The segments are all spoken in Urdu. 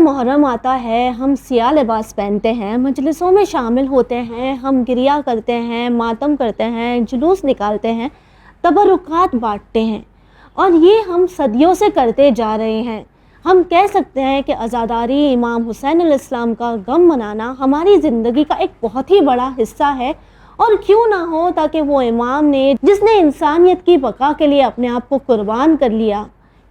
محرم آتا ہے، ہم سیاہ لباس پہنتے ہیں، مجلسوں میں شامل ہوتے ہیں، ہم گریہ کرتے ہیں، ماتم کرتے ہیں، جلوس نکالتے ہیں، تبرکات بانٹتے ہیں، اور یہ ہم صدیوں سے کرتے جا رہے ہیں۔ ہم کہہ سکتے ہیں کہ عزاداری امام حسین علیہ السلام کا غم منانا ہماری زندگی کا ایک بہت ہی بڑا حصہ ہے، اور کیوں نہ ہو، تاکہ وہ امام نے جس نے انسانیت کی بقا کے لیے اپنے آپ کو قربان کر لیا،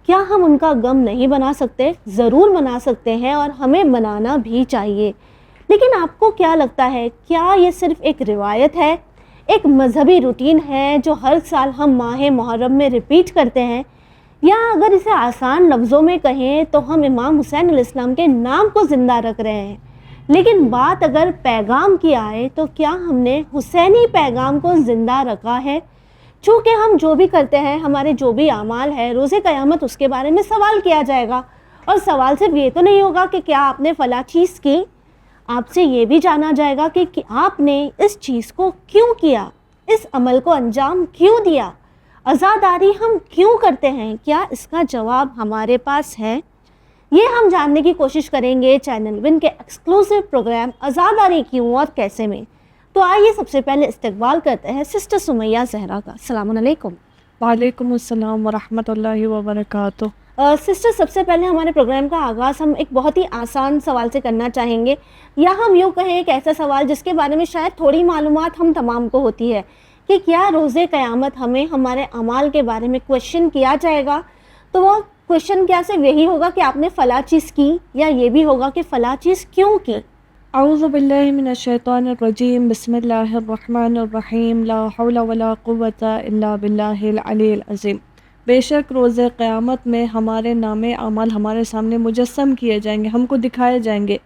کیا ہم ان کا غم نہیں منا سکتے؟ ضرور منا سکتے ہیں، اور ہمیں منانا بھی چاہیے۔ لیکن آپ کو کیا لگتا ہے، کیا یہ صرف ایک روایت ہے، ایک مذہبی روٹین ہے جو ہر سال ہم ماہ محرم میں ریپیٹ کرتے ہیں، یا اگر اسے آسان لفظوں میں کہیں تو ہم امام حسین علیہ السلام کے نام کو زندہ رکھ رہے ہیں؟ لیکن بات اگر پیغام کی آئے تو کیا ہم نے حسینی پیغام کو زندہ رکھا ہے؟ چونکہ ہم جو بھی کرتے ہیں، ہمارے جو بھی اعمال ہے، روز قیامت اس کے بارے میں سوال کیا جائے گا، اور سوال صرف یہ تو نہیں ہوگا کہ کیا آپ نے فلاں چیز کی، آپ سے یہ بھی جانا جائے گا کہ آپ نے اس چیز کو کیوں کیا، اس عمل کو انجام کیوں دیا، عزاداری ہم کیوں کرتے ہیں، کیا اس کا جواب ہمارے پاس ہے؟ یہ ہم جاننے کی کوشش کریں گے چینل ون کے ایکسکلوسیو پروگرام عزاداری کیوں اور کیسے میں۔ تو آئیے سب سے پہلے استقبال کرتے ہیں سسٹر سمیہ زہرا کا۔ السلام علیکم۔ وعلیکم السلام ورحمۃ اللہ وبرکاتہ۔ سسٹر، سب سے پہلے ہمارے پروگرام کا آغاز ہم ایک بہت ہی آسان سوال سے کرنا چاہیں گے، یا ہم یوں کہیں ایک ایسا سوال جس کے بارے میں شاید تھوڑی معلومات ہم تمام کو ہوتی ہے، کہ کیا روز قیامت ہمیں ہمارے اعمال کے بارے میں کویشچن کیا جائے گا؟ تو وہ کویشچن کیا صرف یہی ہوگا کہ آپ نے فلاں چیز کی، یا یہ بھی ہوگا کہ فلاں چیز کیوں کی؟ اعوذ باللہ من الشیطان الرجیم، بسم اللہ الرحمن الرحیم، لا حول ولا قوۃ الا باللہ العلی العظیم۔ بے شک روز قیامت میں ہمارے نام اعمال ہمارے سامنے مجسم کیے جائیں گے، ہم کو دکھائے جائیں گے،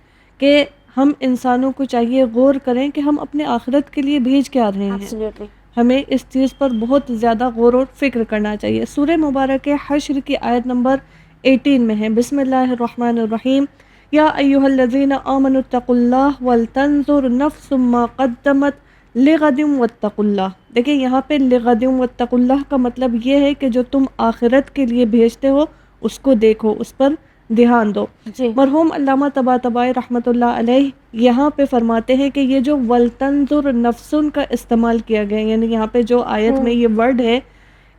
کہ ہم انسانوں کو چاہیے غور کریں کہ ہم اپنے آخرت کے لیے بھیج کیا رہے ہیں۔ ہمیں اس چیز پر بہت زیادہ غور و فکر کرنا چاہیے۔ سورہ مبارک حشر کی آیت نمبر 18 میں ہے، بسم اللہ الرحمن الرحیم، یا ایھا الذین آمنوا اتقوا اللہ ولتنظر نفس ما قدمت لغد واتقوا اللہ۔ دیکھیں یہاں پہ لغد واتقوا اللہ کا مطلب یہ ہے کہ جو تم آخرت کے لیے بھیجتے ہو اس کو دیکھو، اس پر دھیان دو۔ مرحوم علامہ طباطبائی رحمۃ اللہ علیہ یہاں پہ فرماتے ہیں کہ یہ جو ولتنظر نفسن کا استعمال کیا گیا، یعنی یہاں پہ جو آیت میں یہ ورڈ ہے،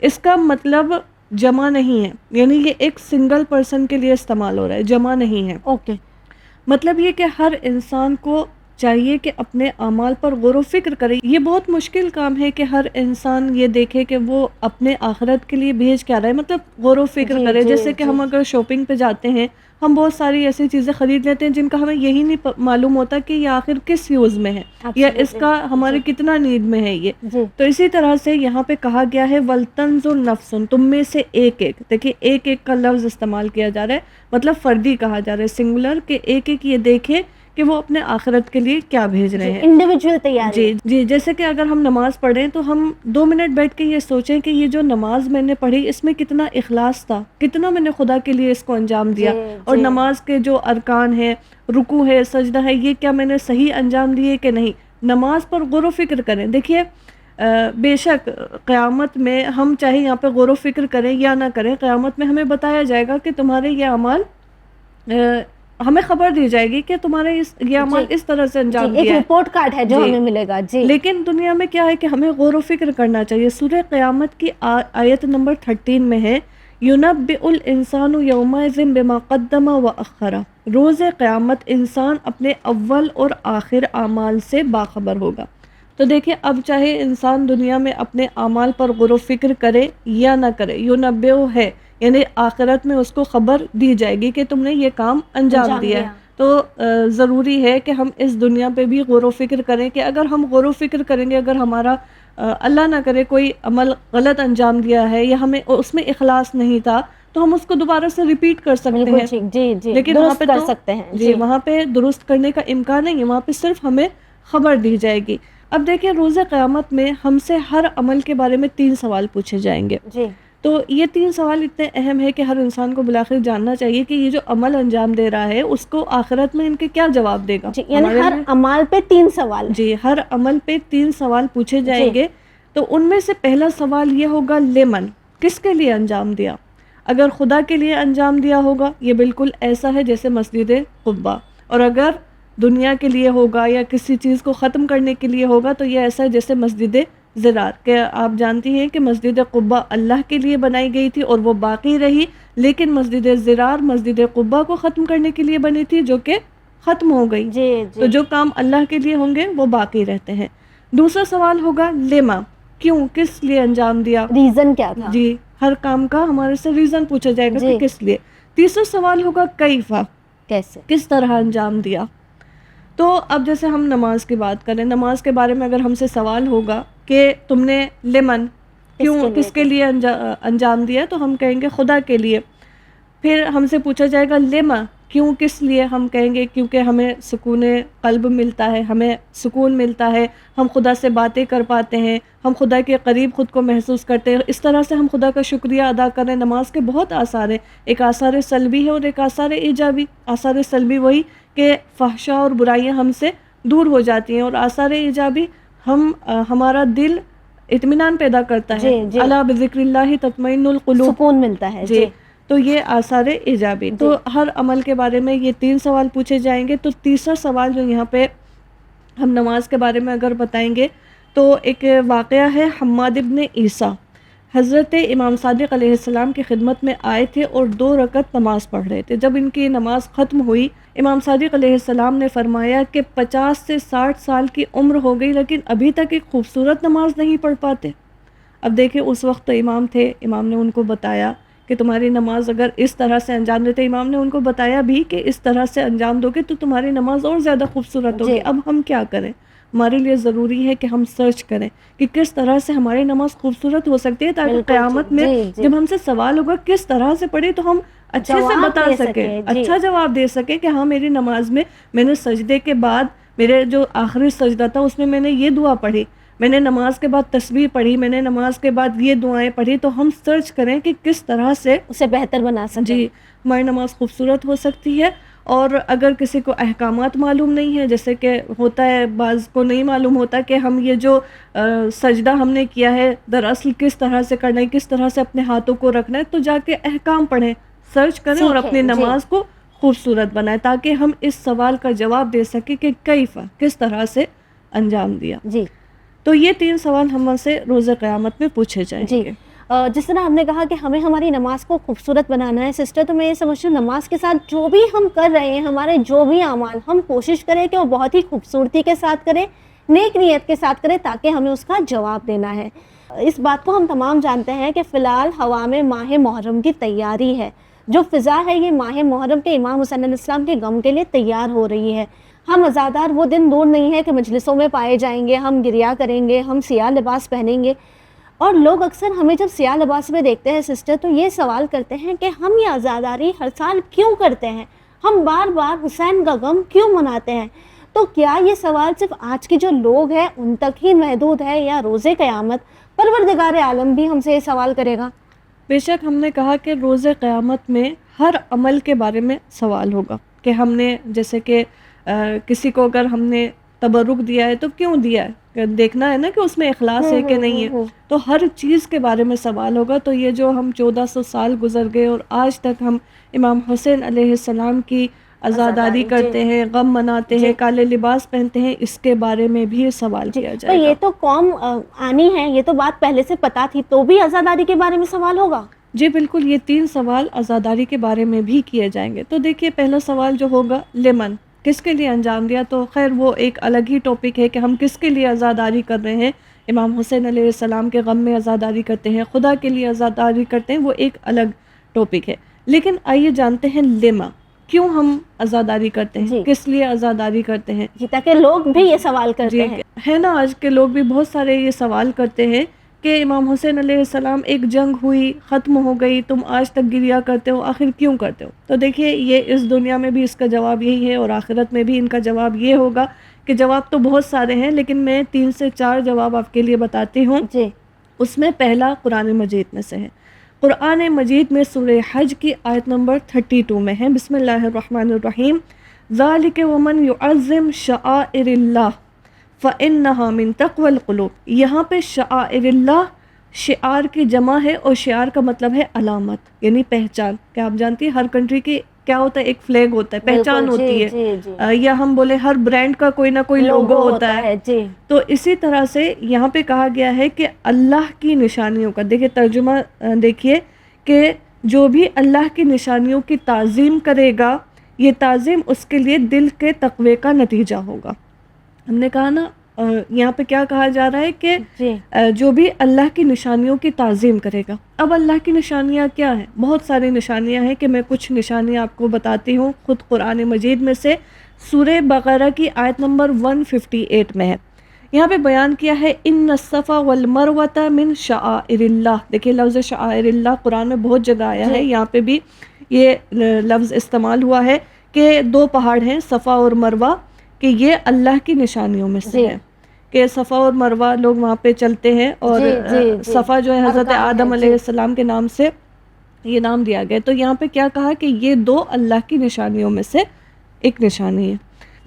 اس کا مطلب جمع نہیں ہے، یعنی یہ ایک سنگل پرسن کے لیے استعمال ہو رہا ہے، جمع نہیں ہے۔ اوکے، مطلب یہ کہ ہر انسان کو چاہیے کہ اپنے اعمال پر غور و فکر کرے۔ یہ بہت مشکل کام ہے کہ ہر انسان یہ دیکھے کہ وہ اپنے آخرت کے لیے بھیج کیا رہا ہے، مطلب غور و فکر کرے۔ جیسے کہ ہم اگر شاپنگ پہ جاتے ہیں، ہم بہت ساری ایسی چیزیں خرید لیتے ہیں جن کا ہمیں یہی نہیں معلوم ہوتا کہ یہ آخر کس یوز میں ہے، یا اس کا ہمارے کتنا نیڈ میں ہے یہ۔ تو اسی طرح سے یہاں پہ کہا گیا ہے ولتنظر نفس، تم میں سے ایک ایک، دیکھیں ایک ایک کا لفظ استعمال کیا جا رہا ہے، مطلب فردی کہا جا رہا ہے، سنگولر، کہ ایک ایک یہ دیکھے کہ وہ اپنے آخرت کے لیے کیا بھیج رہے ہیں، انڈیویجول تیاری۔ جی جیسے کہ اگر ہم نماز پڑھیں تو ہم 2 منٹ بیٹھ کے یہ سوچیں کہ یہ جو نماز میں نے پڑھی اس میں کتنا اخلاص تھا، کتنا میں نے خدا کے لیے اس کو انجام دیا، اور نماز کے جو ارکان ہیں، رکوع ہے، سجدہ ہے، یہ کیا میں نے صحیح انجام دیے کہ نہیں۔ نماز پر غور و فکر کریں۔ دیکھیے بے شک قیامت میں ہم چاہے یہاں پہ غور و فکر کریں یا نہ کریں، قیامت میں ہمیں بتایا جائے گا کہ تمہارے یہ اعمال، ہمیں خبر دی جائے گی کہ تمہارے یہ عمل اس طرح سے انجام دیا ہے، ایک رپورٹ کارڈ ہے جو ہمیں ملے گا۔ لیکن دنیا میں کیا ہے کہ ہمیں غور و فکر کرنا چاہیے۔ سورہ قیامت کی آیت نمبر 13 میں ہے، یُنَبِّئُ الْإِنسَانُ يَوْمَئِذٍ بِمَا قَدَّمَ وَأَخَّرَ۔ روز قیامت انسان اپنے اول اور آخر اعمال سے باخبر ہوگا۔ تو دیکھیں اب چاہے انسان دنیا میں اپنے اعمال پر غور و فکر کرے یا نہ کرے، یُنَبِّئُ ہے یعنی آخرت میں اس کو خبر دی جائے گی کہ تم نے یہ کام انجام دیا ہے۔ تو ضروری ہے کہ ہم اس دنیا پہ بھی غور و فکر کریں، کہ اگر ہم غور و فکر کریں گے، اگر ہمارا اللہ نہ کرے کوئی عمل غلط انجام دیا ہے یا ہمیں اس میں اخلاص نہیں تھا، تو ہم اس کو دوبارہ سے ریپیٹ کر سکتے ہیں، لیکن وہاں پہ کر سکتے ہیں، وہاں پہ درست کرنے کا امکان نہیں ہے، وہاں پہ صرف ہمیں خبر دی جائے گی۔ اب دیکھیں روز قیامت میں ہم سے ہر عمل کے بارے میں 3 سوال پوچھے جائیں گے۔ تو یہ 3 سوال اتنے اہم ہے کہ ہر انسان کو بالآخر جاننا چاہیے کہ یہ جو عمل انجام دے رہا ہے اس کو آخرت میں ان کے کیا جواب دے گا۔ یعنی ہر عمل پہ 3 سوال، ہر عمل پہ 3 سوال پوچھے جائیں گے۔ تو ان میں سے پہلا سوال یہ ہوگا، لیمن، کس کے لیے انجام دیا۔ اگر خدا کے لیے انجام دیا ہوگا یہ بالکل ایسا ہے جیسے مسجد قباء، اور اگر دنیا کے لیے ہوگا یا کسی چیز کو ختم کرنے کے لیے ہوگا تو یہ ایسا ہے جیسے مسجد زرار، کہ آپ جانتی ہیں کہ مسجد قباء اللہ کے لیے بنائی گئی تھی اور وہ باقی رہی، لیکن مسجد زرار مسجد قباء کو ختم کرنے کے لیے بنی تھی جو کہ ختم ہو گئی۔ جی تو جو کام اللہ کے لیے ہوں گے وہ باقی رہتے ہیں۔ دوسرا سوال ہوگا لما، کیوں، کس لیے انجام دیا؟ ریزن کیا تھا؟ جی، ہر کام کا ہمارے سے ریزن پوچھا جائے گا کہ کس لیے۔ تیسرا سوال ہوگا کیفا، کیسے، کس طرح انجام دیا۔ تو اب جیسے ہم نماز کی بات کریں، نماز کے بارے میں اگر ہم سے سوال ہوگا کہ تم نے لمن، کیوں، کس کے لیے انجام دیا، تو ہم کہیں گے خدا کے لیے۔ پھر ہم سے پوچھا جائے گا لما، کیوں، کس لیے، ہم کہیں گے کیونکہ ہمیں سکون قلب ملتا ہے، ہمیں سکون ملتا ہے، ہم خدا سے باتیں کر پاتے ہیں، ہم خدا کے قریب خود کو محسوس کرتے ہیں، اس طرح سے ہم خدا کا شکریہ ادا کریں۔ نماز کے بہت آثار ہیں، ایک آثار سلبی ہے اور ایک آثار ایجابی۔ آثار سلبی وہی کہ فحشاء اور برائیاں ہم سے دور ہو جاتی ہیں، اور آثار ایجابی ہمارا دل اطمینان پیدا کرتا ہے، الا بذکر اللہ تطمئن القلوب، سکون ملتا ہے۔ جی، تو یہ آثار ایجابی۔ تو ہر عمل کے بارے میں یہ 3 سوال پوچھے جائیں گے۔ تو تیسرا سوال جو یہاں پہ ہم نماز کے بارے میں اگر بتائیں گے تو ایک واقعہ ہے، حماد ابن عیسیٰ حضرت امام صادق علیہ السلام کی خدمت میں آئے تھے اور 2 رکعت نماز پڑھ رہے تھے۔ جب ان کی نماز ختم ہوئی، امام صادق علیہ السلام نے فرمایا کہ 50 سے 60 سال کی عمر ہو گئی لیکن ابھی تک ایک خوبصورت نماز نہیں پڑھ پاتے۔ اب دیکھیں اس وقت تو امام تھے، امام نے ان کو بتایا کہ تمہاری نماز اگر اس طرح سے انجام دیتے، امام نے ان کو بتایا بھی کہ اس طرح سے انجام دو گے تو تمہاری نماز اور زیادہ خوبصورت ہوگی۔ اب ہم کیا کریں؟ ہمارے لیے ضروری ہے کہ ہم سرچ کریں کہ کس طرح سے ہماری نماز خوبصورت ہو سکتی ہے، تاکہ قیامت میں جب ہم سے سوال ہوگا کس طرح سے پڑھی تو ہم اچھے سے بتا سکیں، اچھا جواب دے سکیں کہ ہاں میری نماز میں نے سجدے کے بعد میرے جو آخری سجدہ تھا اس میں نے یہ دعا پڑھی، میں نے نماز کے بعد تسبیح پڑھی، میں نے نماز کے بعد یہ دعائیں پڑھی۔ تو ہم سرچ کریں کہ کس طرح سے اسے بہتر بنا سکیں، جی ہماری نماز خوبصورت ہو سکتی ہے۔ اور اگر کسی کو احکامات معلوم نہیں ہے، جیسے کہ ہوتا ہے بعض کو نہیں معلوم ہوتا کہ ہم یہ جو سجدہ ہم نے کیا ہے دراصل کس طرح سے کرنا ہے، کس طرح سے اپنے ہاتھوں کو رکھنا ہے، تو جا کے احکام پڑھیں، سرچ کریں اور اپنی نماز کو خوبصورت بنائیں، تاکہ ہم اس سوال کا جواب دے سکیں کہ کیفا، کس طرح سے انجام دیا۔ جی، تو یہ 3 سوال ہم سے روز قیامت میں پوچھے جائیں گے۔ جس طرح ہم نے کہا کہ ہمیں ہماری نماز کو خوبصورت بنانا ہے سسٹر، تو میں یہ سمجھتی ہوں نماز کے ساتھ جو بھی ہم کر رہے ہیں، ہمارے جو بھی اعمال، ہم کوشش کریں کہ وہ بہت ہی خوبصورتی کے ساتھ کریں، نیک نیت کے ساتھ کریں، تاکہ ہمیں اس کا جواب دینا ہے۔ اس بات کو ہم تمام جانتے ہیں کہ فی الحال ہوا میں ماہ محرم کی تیاری ہے، جو فضا ہے یہ ماہ محرم کے امام حسین علیہ السلام کے غم کے لیے تیار ہو رہی ہے۔ ہم عزادار وہ دن دور نہیں ہے کہ مجلسوں میں پائے جائیں گے، ہم گریا کریں گے، ہم سیاہ لباس پہنیں گے۔ اور لوگ اکثر ہمیں جب سیاہ لباس میں دیکھتے ہیں سسٹر تو یہ سوال کرتے ہیں کہ ہم یہ عزاداری ہر سال کیوں کرتے ہیں، ہم بار بار حسین کا غم کیوں مناتے ہیں؟ تو کیا یہ سوال صرف آج کے جو لوگ ہیں ان تک ہی محدود ہے، یا روز قیامت پروردگار عالم بھی ہم سے یہ سوال کرے گا؟ بے شک ہم نے کہا کہ روز قیامت میں ہر عمل کے بارے میں سوال ہوگا، کہ ہم نے جیسے کہ کسی کو اگر ہم نے تبرک دیا ہے تو کیوں دیا ہے، دیکھنا ہے نا کہ اس میں اخلاص ہے کہ نہیں ہے، تو ہر چیز کے بارے میں سوال ہوگا۔ تو یہ جو ہم 1400 سال گزر گئے اور آج تک ہم امام حسین علیہ السلام کی عزاداری کرتے ہیں، غم مناتے ہیں، کالے لباس پہنتے ہیں، اس کے بارے میں بھی سوال کیا جائے گا۔ یہ تو قوم آنی ہے، یہ تو بات پہلے سے پتا تھی، تو بھی عزاداری کے بارے میں سوال ہوگا؟ جی بالکل، یہ 3 سوال عزاداری کے بارے میں بھی کیے جائیں گے۔ تو دیکھیے پہلا سوال جو ہوگا لمن، کس کے لیے انجام دیا، تو خیر وہ ایک الگ ہی ٹاپک ہے کہ ہم کس کے لیے عزاداری کر رہے ہیں۔ امام حسین علیہ السلام کے غم میں عزاداری کرتے ہیں، خدا کے لیے عزاداری کرتے ہیں، وہ ایک الگ ٹاپک ہے۔ لیکن آئیے جانتے ہیں لما، کیوں ہم عزاداری کرتے ہیں، کس لیے عزاداری کرتے ہیں، جی تاکہ لوگ بھی یہ سوال کرتے ہیں، ہے نا، آج کے لوگ بھی بہت سارے یہ سوال کرتے ہیں کہ امام حسین علیہ السلام ایک جنگ ہوئی ختم ہو گئی، تم آج تک گریا کرتے ہو، آخر کیوں کرتے ہو؟ تو دیکھیے یہ اس دنیا میں بھی اس کا جواب یہی ہے اور آخرت میں بھی ان کا جواب یہ ہوگا کہ جواب تو بہت سارے ہیں لیکن میں 3 سے 4 جواب آپ کے لیے بتاتی ہوں۔ جی اس میں پہلا قرآن مجید میں سے ہے، قرآن مجید میں سورہ حج کی آیت نمبر 32 میں ہے، بسم اللہ الرحمن الرحیم، ذالک ومن یعظم شعائر اللہ فَإِنَّهَا مِن تَقْوَى الْقُلُوبِ۔ یہاں پہ شعائر اللہ شعار کی جمع ہے، اور شعار کا مطلب ہے علامت یعنی پہچان. کہ آپ جانتی ہیں ہر کنٹری کی کیا ہوتا ہے، ایک فلیگ ہوتا ہے، پہچان بالکل، ہوتی جی ہے. جی جی. یا ہم بولے ہر برانڈ کا کوئی نہ کوئی لوگو ہوتا ہے. جی تو اسی طرح سے یہاں پہ کہا گیا ہے کہ اللہ کی نشانیوں کا، دیکھیے ترجمہ دیکھیے کہ جو بھی اللہ کی نشانیوں کی تعظیم کرے گا، یہ تعظیم اس کے لیے دل کے تقوی کا نتیجہ ہوگا. ہم نے کہا نا یہاں پہ کیا کہا جا رہا ہے کہ جی جو بھی اللہ کی نشانیوں کی تعظیم کرے گا. اب اللہ کی نشانیاں کیا ہیں؟ بہت ساری نشانیاں ہیں کہ میں کچھ نشانیاں آپ کو بتاتی ہوں خود قرآن مجید میں سے. سورہ بقرہ کی آیت نمبر 158 میں ہے. یہاں پہ بیان کیا ہے ان الصفا والمروۃ من شعائر اللہ. دیکھیے لفظ شعائر اللہ قرآن میں بہت جگہ آیا ہے، یہاں پہ بھی یہ لفظ استعمال ہوا ہے کہ دو پہاڑ ہیں صفا اور مروہ، کہ یہ اللہ کی نشانیوں میں سے ہے. کہ صفا اور مروہ لوگ وہاں پہ چلتے ہیں، اور صفا جو ہے حضرت آدم علیہ السلام کے نام سے یہ نام دیا گیا. تو یہاں پہ کیا کہا کہ یہ دو اللہ کی نشانیوں میں سے ایک نشانی ہے.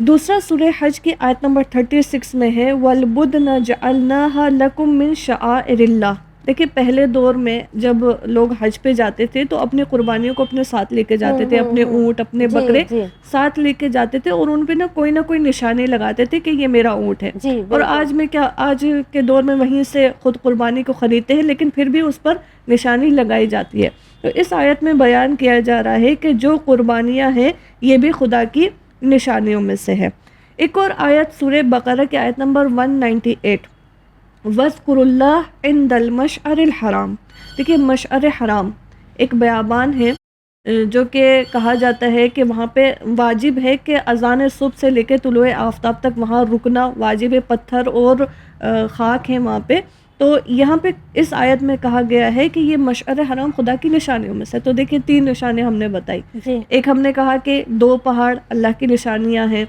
دوسرا سورہ حج کی آیت نمبر 36 میں ہے وَالْبُدْنَ جَعَلْنَاهَا لَكُم مِّن شَعَائِرِ اللَّهِ. دیکھیے پہلے دور میں جب لوگ حج پہ جاتے تھے تو اپنی قربانیوں کو اپنے ساتھ لے کے جاتے تھے، اپنے اونٹ اپنے بکرے ساتھ لے کے جاتے تھے، اور ان پہ نہ کوئی نشانی لگاتے تھے کہ یہ میرا اونٹ ہے. اور آج میں کیا، آج کے دور میں وہیں سے خود قربانی کو خریدتے ہیں، لیکن پھر بھی اس پر نشانی لگائی جاتی ہے. تو اس آیت میں بیان کیا جا رہا ہے کہ جو قربانیاں ہیں یہ بھی خدا کی نشانیوں میں سے ہے. ایک اور آیت سورہ بقرہ کی آیت نمبر 198 وَاذْكُرُوا اللَّهَ عِنْدَ الْمَشْعَرِ الْحَرَامِ. دیکھیے مشعر حرام ایک بیابان ہے جو کہ کہا جاتا ہے کہ وہاں پہ واجب ہے کہ اذان صبح سے لے کے طلوع آفتاب تک وہاں رکنا واجب ہے. پتھر اور خاک ہیں وہاں پہ. تو یہاں پہ اس آیت میں کہا گیا ہے کہ یہ مشعر حرام خدا کی نشانیوں میں سے. تو دیکھیے 3 نشانیاں ہم نے بتائی. ایک ہم نے کہا کہ 2 پہاڑ اللہ کی نشانیاں ہیں،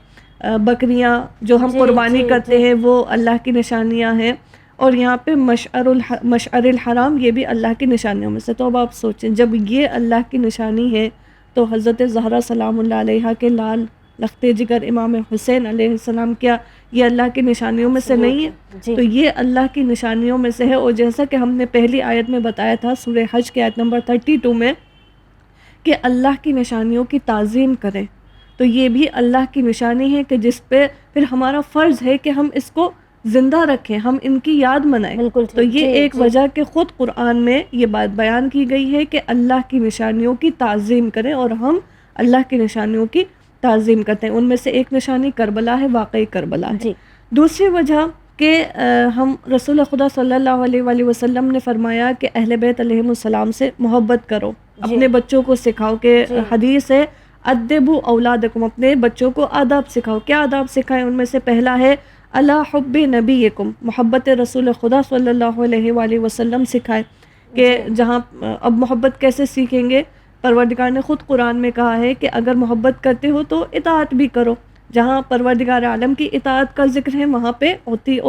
بکریاں جو ہم قربانی کرتے ہیں وہ اللہ کی نشانیاں ہیں، اور یہاں پہ مشعر الحرام یہ بھی اللہ کی نشانیوں میں سے. تو اب آپ سوچیں جب یہ اللہ کی نشانی ہے تو حضرت زہرا سلام اللہ علیہا کے لال لخت جگر امام حسین علیہ السلام کیا یہ اللہ کی نشانیوں میں سے نہیں ہے؟ تو یہ اللہ کی نشانیوں میں سے ہے. اور جیسا کہ ہم نے پہلی آیت میں بتایا تھا سورہ حج کی آیت نمبر 32 میں کہ اللہ کی نشانیوں کی تعظیم کریں، تو یہ بھی اللہ کی نشانی ہے کہ جس پہ پھر ہمارا فرض ہے کہ ہم اس کو زندہ رکھیں، ہم ان کی یاد منائیں. تو یہ ایک وجہ کہ خود قرآن میں یہ بات بیان کی گئی ہے کہ اللہ کی نشانیوں کی تعظیم کریں، اور ہم اللہ کی نشانیوں کی تعظیم کرتے ہیں. ان میں سے ایک نشانی کربلا ہے، واقعی کربلا ہے. دوسری وجہ کہ ہم رسول خدا صلی اللہ علیہ وآلہ وسلم نے فرمایا کہ اہل بیت علیہم السلام سے محبت کرو، اپنے بچوں کو سکھاؤ. کہ حدیث ہے ادبوا اولادکم، اپنے بچوں کو آداب سکھاؤ. کیا آداب سکھائیں؟ ان میں سے پہلا ہے اللہ حب نبیکم، محبت رسول خدا صلی اللہ علیہ وآلہ وسلم سکھائے. کہ جہاں اب محبت کیسے سیکھیں گے؟ پروردگار نے خود قرآن میں کہا ہے کہ اگر محبت کرتے ہو تو اطاعت بھی کرو. جہاں پروردگار عالم کی اطاعت کا ذکر ہے وہاں پہ اطیع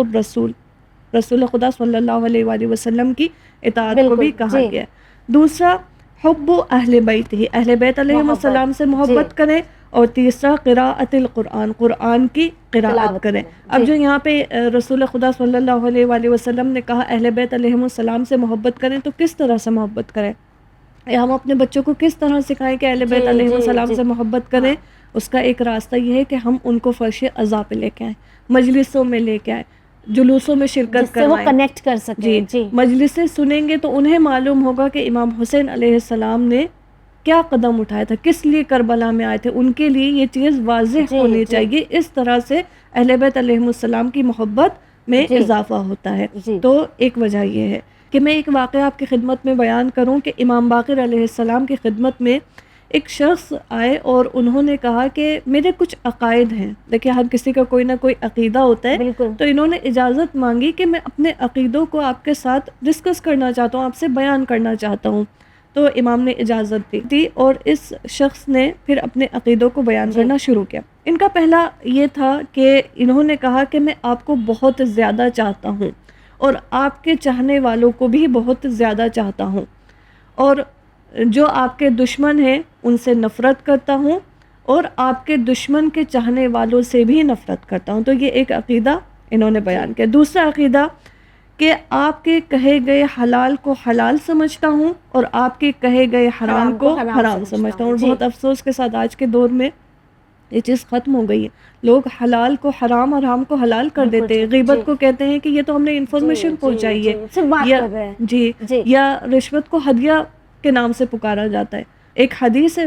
رسول خدا صلی اللہ علیہ وآلہ وسلم کی اطاعت کو بھی کہا گیا. دوسرا حب اہل بیت ہی، اہل بیت علیہ السلام سے محبت کریں. اور تیسرا قراءت القرآن، قرآن کی قراءت کریں. اب جو یہاں پہ رسول خدا صلی اللہ علیہ وآلہ وسلم نے کہا اہل بیت علیہ السلام سے محبت کریں، تو کس طرح سے محبت کریں؟ ہم اپنے بچوں کو کس طرح سکھائیں کہ اہل بیت علیہ السلام سے محبت کریں؟ اس کا ایک راستہ یہ ہے کہ ہم ان کو فرش عزا پہ لے کے آئیں، مجلسوں میں لے کے آئیں، جلوسوں میں شرکت کروائیں، وہ کنیکٹ کر سکیں. مجلسیں سنیں گے تو انہیں معلوم ہوگا کہ امام حسین علیہ السلام نے کیا قدم اٹھایا تھا، کس لیے کربلا میں آئے تھے. ان کے لیے یہ چیز واضح ہونی چاہیے. اس طرح سے اہل بیت علیہ السلام کی محبت میں اضافہ ہوتا ہے. تو ایک وجہ یہ ہے کہ میں ایک واقعہ آپ کی خدمت میں بیان کروں کہ امام باقر علیہ السلام کی خدمت میں ایک شخص آئے اور انہوں نے کہا کہ میرے کچھ عقائد ہیں. دیکھیں ہر کسی کا کوئی نہ کوئی عقیدہ ہوتا ہے. تو انہوں نے اجازت مانگی کہ میں اپنے عقیدوں کو آپ کے ساتھ ڈسکس کرنا چاہتا ہوں، آپ سے بیان کرنا چاہتا ہوں. تو امام نے اجازت دی اور اس شخص نے پھر اپنے عقیدوں کو بیان کرنا شروع کیا. ان کا پہلا یہ تھا کہ انہوں نے کہا کہ میں آپ کو بہت زیادہ چاہتا ہوں، اور آپ کے چاہنے والوں کو بھی بہت زیادہ چاہتا ہوں، اور جو آپ کے دشمن ہیں ان سے نفرت کرتا ہوں، اور آپ کے دشمن کے چاہنے والوں سے بھی نفرت کرتا ہوں. تو یہ ایک عقیدہ انہوں نے بیان کیا. دوسرا عقیدہ کہ آپ کے کہے گئے حلال کو حلال سمجھتا ہوں اور آپ کے کہے گئے حرام کو حرام سمجھتا ہوں. اور بہت افسوس کے ساتھ آج کے دور میں یہ چیز ختم ہو گئی ہے. لوگ حلال کو حرام اور حرام کو حلال کر دیتے ہیں. غیبت کو کہتے ہیں کہ یہ تو ہم نے انفارمیشن پہنچائی ہے جی یا رشوت کو ہدیہ کے نام سے پکارا جاتا ہے. ایک حدیث ہے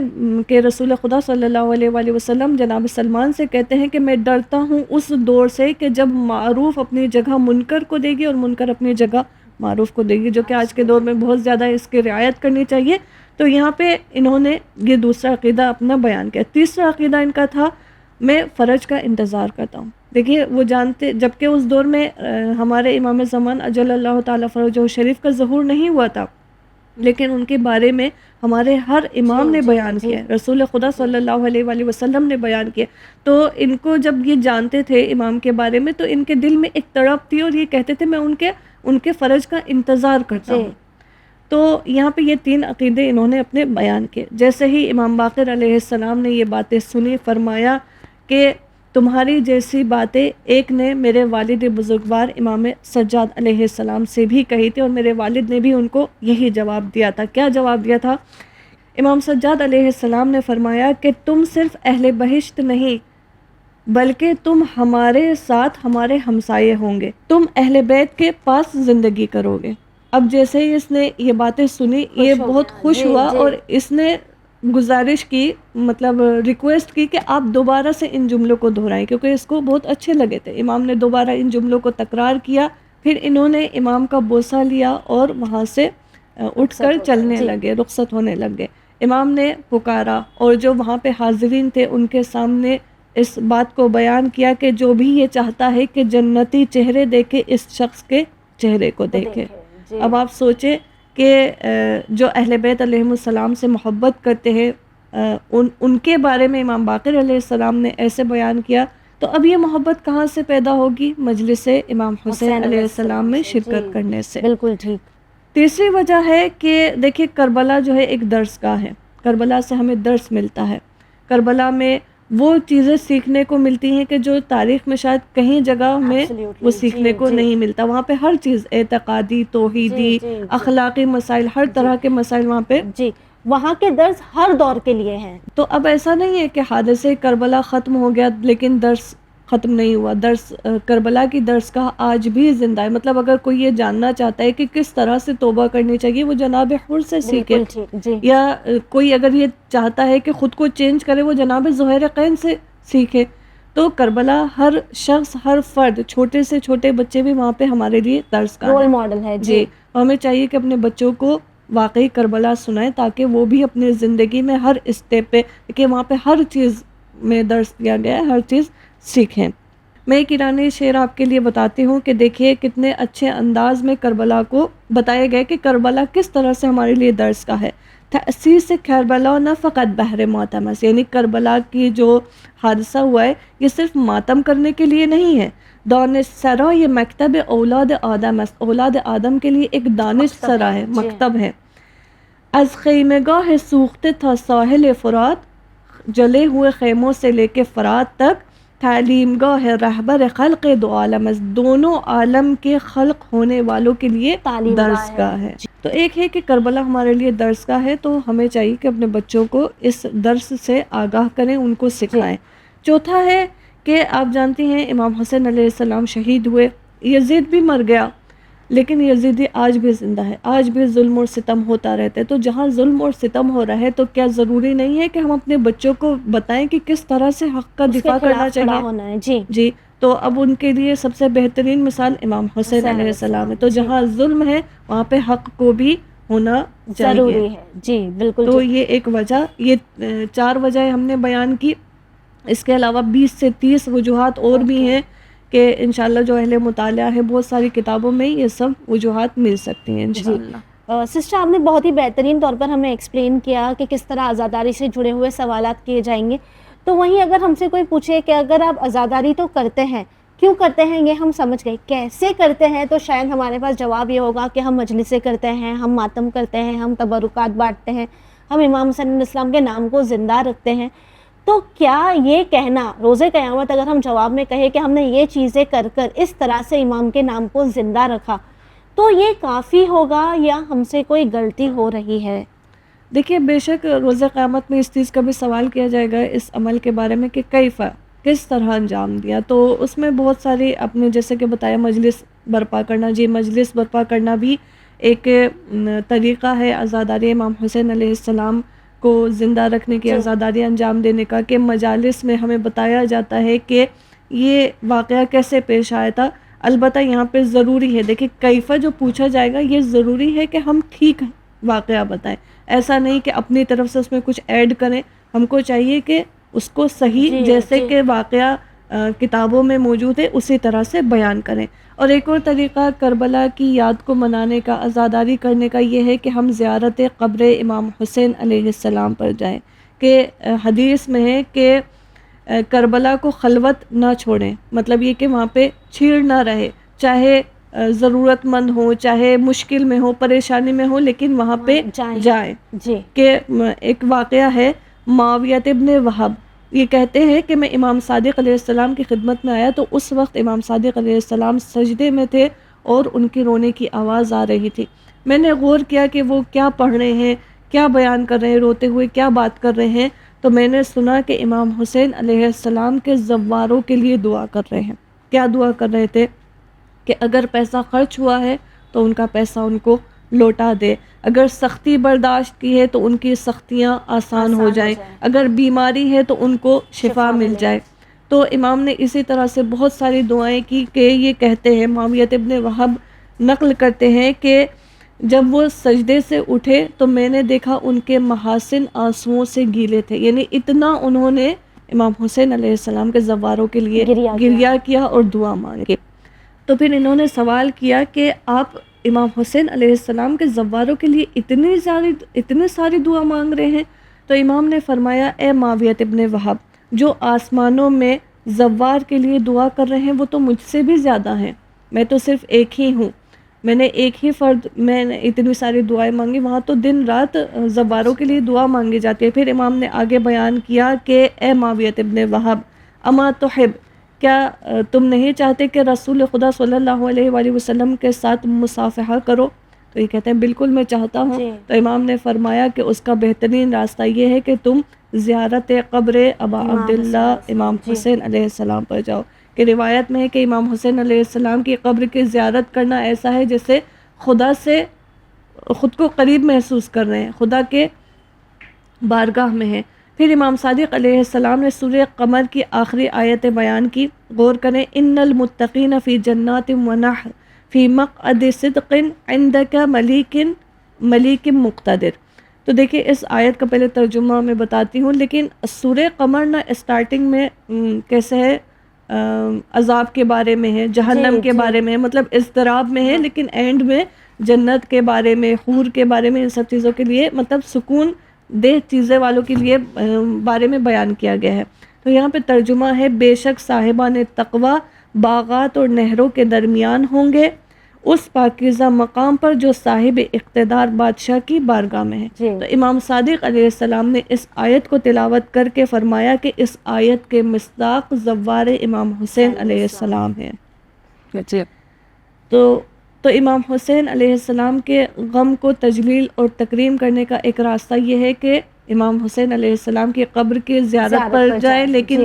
کہ رسول خدا صلی اللہ علیہ وآلہ وسلم جناب سلمان سے کہتے ہیں کہ میں ڈرتا ہوں اس دور سے کہ جب معروف اپنی جگہ منکر کو دے گی اور منکر اپنی جگہ معروف کو دے گی، جو کہ آج کے دور میں بہت زیادہ اس کی رعایت کرنی چاہیے. تو یہاں پہ انہوں نے یہ دوسرا عقیدہ اپنا بیان کیا. تیسرا عقیدہ ان کا تھا میں فرج کا انتظار کرتا ہوں. دیکھیے وہ جانتے، جبکہ اس دور میں ہمارے امام زمان اجل اللہ تعالیٰ فرجہ شریف کا ظہور نہیں ہوا تھا، لیکن ان کے بارے میں ہمارے ہر امام نے بیان کیا، رسول خدا صلی اللہ علیہ وآلہ وسلم نے بیان کیا. تو ان کو جب یہ جانتے تھے امام کے بارے میں تو ان کے دل میں ایک تڑپ تھی اور یہ کہتے تھے میں ان کے فرج کا انتظار کرتا ہوں. تو یہاں پہ یہ 3 عقیدے انہوں نے اپنے بیان کیے. جیسے ہی امام باقر علیہ السلام نے یہ باتیں سنی، فرمایا کہ تمہاری جیسی باتیں ایک نے میرے والد بزرگوار امام سجاد علیہ السلام سے بھی کہی تھی اور میرے والد نے بھی ان کو یہی جواب دیا تھا. کیا جواب دیا تھا؟ امام سجاد علیہ السلام نے فرمایا کہ تم صرف اہل بہشت نہیں بلکہ تم ہمارے ساتھ ہمارے ہمسائے ہوں گے، تم اہل بیت کے پاس زندگی کرو گے. اب جیسے ہی اس نے یہ باتیں سنی یہ بہت خوش ہوا اور اس نے گزارش کی، مطلب ریکویسٹ کی کہ آپ دوبارہ سے ان جملوں کو دہرائیں، کیونکہ اس کو بہت اچھے لگے تھے. امام نے دوبارہ ان جملوں کو تکرار کیا، پھر انہوں نے امام کا بوسہ لیا اور وہاں سے اٹھ کر چلنے لگے، رخصت ہونے لگے. امام نے پکارا اور جو وہاں پہ حاضرین تھے ان کے سامنے اس بات کو بیان کیا کہ جو بھی یہ چاہتا ہے کہ جنتی چہرے دیکھے اس شخص کے چہرے کو دیکھے. اب آپ سوچیں کہ جو اہل بیت علیہ السلام سے محبت کرتے ہیں ان کے بارے میں امام باقر علیہ السلام نے ایسے بیان کیا، تو اب یہ محبت کہاں سے پیدا ہوگی؟ مجلس امام حسین علیہ السلام میں شرکت کرنے سے. بالکل ٹھیک. تیسری وجہ ہے کہ دیکھیے کربلا جو ہے ایک درس گاہ ہے، کربلا سے ہمیں درس ملتا ہے. کربلا میں وہ چیزیں سیکھنے کو ملتی ہیں کہ جو تاریخ میں شاید کہیں جگہ میں وہ سیکھنے کو نہیں ملتا. وہاں پہ ہر چیز اعتقادی، توحیدی، اخلاقی مسائل، ہر طرح کے مسائل وہاں پہ وہاں کے درس ہر دور کے لیے ہیں. تو اب ایسا نہیں ہے کہ حادثے کربلا ختم ہو گیا لیکن درس ختم نہیں ہوا. درس کربلا کی درس کا آج بھی زندہ ہے. مطلب اگر کوئی یہ جاننا چاہتا ہے کہ کس طرح سے توبہ کرنی چاہیے وہ جناب حر سے سیکھے، یا کوئی اگر یہ چاہتا ہے کہ خود کو چینج کرے وہ جناب زہیر قین سے سیکھے. تو کربلا ہر شخص، ہر فرد، چھوٹے سے چھوٹے بچے بھی وہاں پہ ہمارے لیے درس کا رول ماڈل ہے. جی ہمیں چاہیے کہ اپنے بچوں کو واقعی کربلا سنائیں تاکہ وہ بھی اپنی زندگی میں ہر اسٹیپ پہ، کہ وہاں پہ ہر چیز میں درس دیا گیا ہے، ہر چیز سیکھیں. میں ایک ایرانی شعر آپ کے لیے بتاتی ہوں کہ دیکھیے کتنے اچھے انداز میں کربلا کو بتایا گیا کہ کربلا کس طرح سے ہمارے لیے درس کا ہے. تأسیس سے کربلا نہ فقط بہر ماتمس، یعنی کربلا کی جو حادثہ ہوا ہے یہ صرف ماتم کرنے کے لیے نہیں ہے. دانش سرا یہ مکتب اولاد آدم است، اولاد آدم کے لیے ایک دانش سرا ہے، مکتب ہے. از خیمہ گاہ سوختے تھا ساحل فرات، جلے ہوئے خیموں سے لے کے فرات تک، تعلیم گاہ رہبر خلق دو عالم است، دونوں عالم کے خلق ہونے والوں کے لیے درس گاہ ہے. تو ایک ہے کہ کربلا ہمارے لیے درس گاہ ہے، تو ہمیں چاہیے کہ اپنے بچوں کو اس درس سے آگاہ کریں، ان کو سکھائیں. چوتھا ہے کہ آپ جانتی ہیں امام حسین علیہ السلام شہید ہوئے، یزید بھی مر گیا لیکن یزیدی آج بھی زندہ ہے، آج بھی ظلم اور ستم ہوتا رہتا ہے. تو جہاں ظلم اور ستم ہو رہا ہے تو کیا ضروری نہیں ہے کہ ہم اپنے بچوں کو بتائیں کہ کس طرح سے حق کا دفاع کرنا چاہیے؟ جی تو اب ان کے لیے سب سے بہترین مثال امام حسین علیہ السلام ہے. تو جہاں ظلم ہے وہاں پہ حق کو بھی ہونا ضروری ہے. جی بالکل. تو یہ ایک وجہ، یہ 4 وجہ ہم نے بیان کی. اس کے علاوہ 20 سے 30 وجوہات اور بھی ہیں کہ انشاءاللہ جو اہل مطالعہ ہے بہت ساری کتابوں میں یہ سب وجوہات مل سکتی ہیں انشاءاللہ. سسٹر آپ نے بہت ہی بہترین طور پر ہمیں ایکسپلین کیا کہ کس طرح عزاداری سے جڑے ہوئے سوالات کیے جائیں گے. تو وہیں اگر ہم سے کوئی پوچھے کہ اگر آپ عزاداری تو کرتے ہیں، کیوں کرتے ہیں یہ ہم سمجھ گئے، کیسے کرتے ہیں، تو شاید ہمارے پاس جواب یہ ہوگا کہ ہم مجلسیں کرتے ہیں، ہم ماتم کرتے ہیں، ہم تبرکات بانٹتے ہیں، ہم امام حسین علیہ السلام کے نام کو زندہ رکھتے ہیں. تو کیا یہ کہنا روز قیامت اگر ہم جواب میں کہیں کہ ہم نے یہ چیزیں کر کر اس طرح سے امام کے نام کو زندہ رکھا، تو یہ کافی ہوگا یا ہم سے کوئی غلطی ہو رہی ہے؟ دیکھیے بے شک روز قیامت میں اس چیز کا بھی سوال کیا جائے گا اس عمل کے بارے میں کہ کس طرح انجام دیا. تو اس میں بہت ساری اپنے جیسے کہ بتایا مجلس برپا کرنا، جی مجلس برپا کرنا بھی ایک طریقہ ہے عزاداری امام حسین علیہ السلام کو زندہ رکھنے کی، جی عزاداری انجام دینے کا، کہ مجالس میں ہمیں بتایا جاتا ہے کہ یہ واقعہ کیسے پیش آیا تھا. البتہ یہاں پہ ضروری ہے، دیکھیں کیفیہ جو پوچھا جائے گا یہ ضروری ہے کہ ہم ٹھیک واقعہ بتائیں، ایسا نہیں کہ اپنی طرف سے اس میں کچھ ایڈ کریں. ہم کو چاہیے کہ اس کو صحیح جی جیسے جی کہ واقعہ کتابوں میں موجود ہے اسی طرح سے بیان کریں. اور ایک اور طریقہ کربلا کی یاد کو منانے کا، عزاداری کرنے کا یہ ہے کہ ہم زیارت قبر امام حسین علیہ السلام پر جائیں، کہ حدیث میں ہے کہ کربلا کو خلوت نہ چھوڑیں، مطلب یہ کہ وہاں پہ چھیڑ نہ رہے، چاہے ضرورت مند ہو، چاہے مشکل میں ہو، پریشانی میں ہو، لیکن وہاں پہ جائیں. جی کہ ایک واقعہ ہے معاویہ ابن وہب، یہ کہتے ہیں کہ میں امام صادق علیہ السلام کی خدمت میں آیا تو اس وقت امام صادق علیہ السلام سجدے میں تھے اور ان کی رونے کی آواز آ رہی تھی. میں نے غور کیا کہ وہ کیا پڑھ رہے ہیں، کیا بیان کر رہے ہیں، روتے ہوئے کیا بات کر رہے ہیں. تو میں نے سنا کہ امام حسین علیہ السلام کے زواروں کے لیے دعا کر رہے ہیں. کیا دعا کر رہے تھے؟ کہ اگر پیسہ خرچ ہوا ہے تو ان کا پیسہ ان کو لوٹا دے، اگر سختی برداشت کی ہے تو ان کی سختیاں آسان ہو جائیں، اگر بیماری ہے تو ان کو شفا مل جائے. تو امام نے اسی طرح سے بہت ساری دعائیں کی کہ یہ کہتے ہیں معاویہ ابن وہب نقل کرتے ہیں کہ جب وہ سجدے سے اٹھے تو میں نے دیکھا ان کے محاسن آنسوؤں سے گیلے تھے، یعنی اتنا انہوں نے امام حسین علیہ السلام کے زواروں کے لیے گریہ کیا اور دعا مانگی. تو پھر انہوں نے سوال کیا کہ آپ امام حسین علیہ السلام کے زواروں کے لیے اتنی ساری دعا مانگ رہے ہیں. تو امام نے فرمایا اے معاویہ ابن وہب، جو آسمانوں میں زوار کے لیے دعا کر رہے ہیں وہ تو مجھ سے بھی زیادہ ہیں، میں تو صرف ایک ہی ہوں، میں نے ایک ہی فرد میں نے اتنی ساری دعائیں مانگی، وہاں تو دن رات زواروں کے لیے دعا مانگی جاتی ہے. پھر امام نے آگے بیان کیا کہ اے معاویہ ابن وہب اما تحب، کیا تم نہیں چاہتے کہ رسول خدا صلی اللہ علیہ وآلہ وسلم کے ساتھ مصافحہ کرو؟ تو یہ کہتے ہیں بالکل میں چاہتا ہوں. تو امام نے فرمایا کہ اس کا بہترین راستہ یہ ہے کہ تم زیارت قبر ابا عبداللہ امام حسین علیہ السلام پر جاؤ. کہ روایت میں ہے کہ امام حسین علیہ السلام کی قبر کی زیارت کرنا ایسا ہے جیسے خدا سے خود کو قریب محسوس کر رہے ہیں، خدا کے بارگاہ میں ہیں. پھر امام صادق علیہ السلام نے سورہ قمر کی آخری آیت بیان کی، غور کریں، ان المتقین فی جنات و نہر فی مقعد صدق عندک ملیک مقتدر. تو دیکھیں اس آیت کا پہلے ترجمہ میں بتاتی ہوں، لیکن سورہ قمر نہ اسٹارٹنگ میں کیسے ہے عذاب کے بارے میں ہے، جہنم کے بارے میں ہے، مطلب اضطراب میں ہے، لیکن اینڈ میں جنت کے بارے میں، حور کے بارے میں، ان سب چیزوں کے لیے مطلب سکون دہ چیزیں والوں کے لیے بارے میں بیان کیا گیا ہے. تو یہاں پہ ترجمہ ہے بے شک صاحبان تقوی باغات اور نہروں کے درمیان ہوں گے اس پاکیزہ مقام پر جو صاحب اقتدار بادشاہ کی بارگاہ میں ہے. تو امام صادق علیہ السلام نے اس آیت کو تلاوت کر کے فرمایا کہ اس آیت کے مصداق زوار امام حسین علیہ السلام ہیں. تو امام حسین علیہ السلام کے غم کو تجلیل اور تکریم کرنے کا ایک راستہ یہ ہے کہ امام حسین علیہ السلام کی قبر کی زیارت پر جائیں، لیکن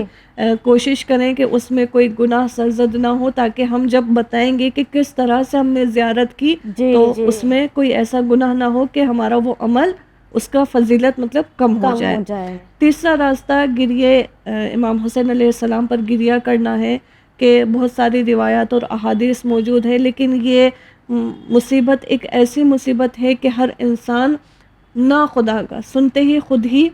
کوشش کریں کہ اس میں کوئی گناہ سرزد نہ ہو، تاکہ ہم جب بتائیں گے کہ کس طرح سے ہم نے زیارت کی تو اس میں کوئی ایسا گناہ نہ ہو کہ ہمارا وہ عمل اس کا فضیلت مطلب کم ہو جائے. تیسرا راستہ گریہ امام حسین علیہ السلام پر گریہ کرنا ہے، کہ بہت ساری روایات اور احادیث موجود ہے، لیکن یہ مصیبت ایک ایسی مصیبت ہے کہ ہر انسان نا خدا کا سنتے ہی خود ہی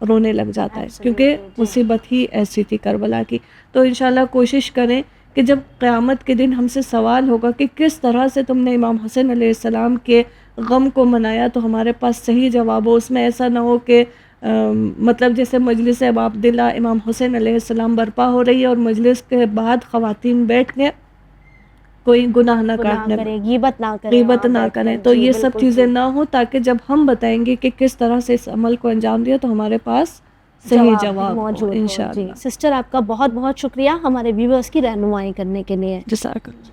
رونے لگ جاتا ہے، کیونکہ مصیبت ہی ایسی تھی کربلا کی. تو انشاءاللہ کوشش کریں کہ جب قیامت کے دن ہم سے سوال ہوگا کہ کس طرح سے تم نے امام حسین علیہ السلام کے غم کو منایا، تو ہمارے پاس صحیح جواب ہو. اس میں ایسا نہ ہو کہ مطلب جیسے مجلس ابا عبداللہ امام حسین علیہ السلام برپا ہو رہی ہے اور مجلس کے بعد خواتین بیٹھ کے کوئی گناہ نہ کریں، غیبت نہ کریں. تو یہ سب چیزیں نہ ہوں، تاکہ جب ہم بتائیں گے کہ کس طرح سے اس عمل کو انجام دیا تو ہمارے پاس صحیح جواب موجود انشاءاللہ. سسٹر آپ کا بہت بہت شکریہ ہمارے ویورز کی رہنمائی کرنے کے لیے. جزاک اللہ.